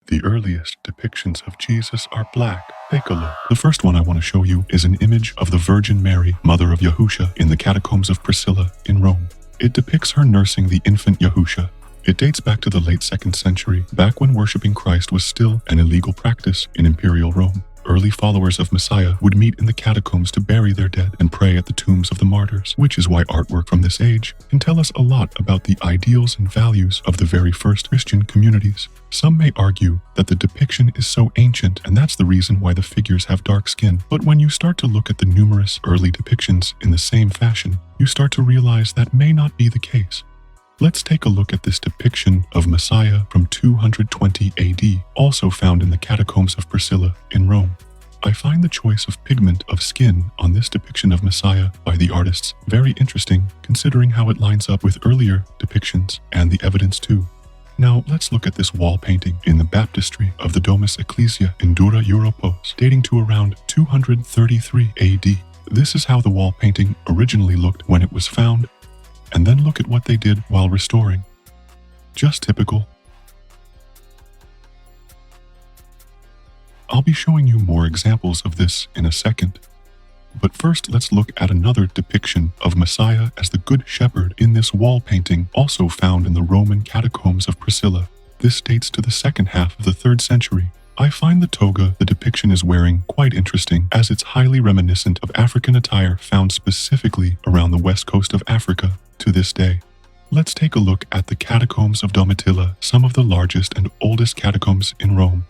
The earliest depictions of Jesus are black. Take a look. The first one I want to show you is an image of the Virgin Mary, mother of Yahusha, in the catacombs of Priscilla in Rome. It depicts her nursing the infant Yahusha. It dates back to the late 2nd century, back when worshipping Christ was still an illegal practice in Imperial Rome. Early followers of Messiah would meet in the catacombs to bury their dead and pray at the tombs of the martyrs, which is why artwork from this age can tell us a lot about the ideals and values of the very first Christian communities. Some may argue that the depiction is so ancient and that's the reason why the figures have dark skin, but when you start to look at the numerous early depictions in the same fashion, you start to realize that may not be the case. Let's take a look at this depiction of Messiah from 220 AD, also found in the catacombs of Priscilla in Rome. I find the choice of pigment of skin on this depiction of Messiah by the artists very interesting, considering how it lines up with earlier depictions and the evidence too. Now let's look at this wall painting in the baptistry of the Domus Ecclesia in Dura Europos, dating to around 233 AD. This is how the wall painting originally looked when it was found, and then look at what they did while restoring. Just typical. I'll be showing you more examples of this in a second. But first, let's look at another depiction of Messiah as the Good Shepherd in this wall painting, also found in the Roman catacombs of Priscilla. This dates to the second half of the 3rd century. I find the toga the depiction is wearing quite interesting, as it's highly reminiscent of African attire found specifically around the west coast of Africa to this day. Let's take a look at the catacombs of Domitilla, some of the largest and oldest catacombs in Rome.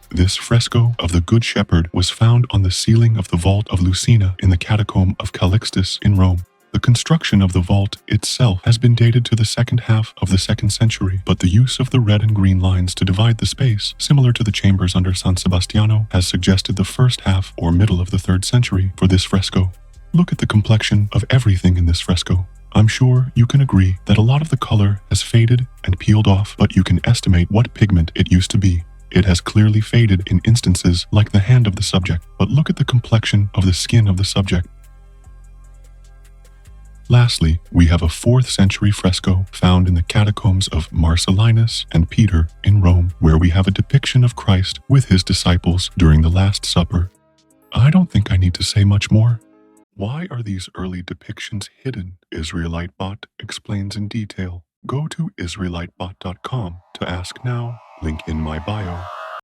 This fresco of the Good Shepherd was found on the ceiling of the vault of Lucina in the catacomb of Calixtus in Rome. The construction of the vault itself has been dated to the second half of the 2nd century, but the use of the red and green lines to divide the space, similar to the chambers under San Sebastiano, has suggested the first half or middle of the 3rd century for this fresco. Look at the complexion of everything in this fresco. I'm sure you can agree that a lot of the color has faded and peeled off, but you can estimate what pigment it used to be. It has clearly faded in instances like the hand of the subject, but look at the complexion of the skin of the subject. Lastly, we have a 4th century fresco found in the catacombs of Marcellinus and Peter in Rome, where we have a depiction of Christ with his disciples during the Last Supper. I don't think I need to say much more. Why are these early depictions hidden? IsraeliteBot explains in detail. Go to israelitebot.com to ask now, link in my bio.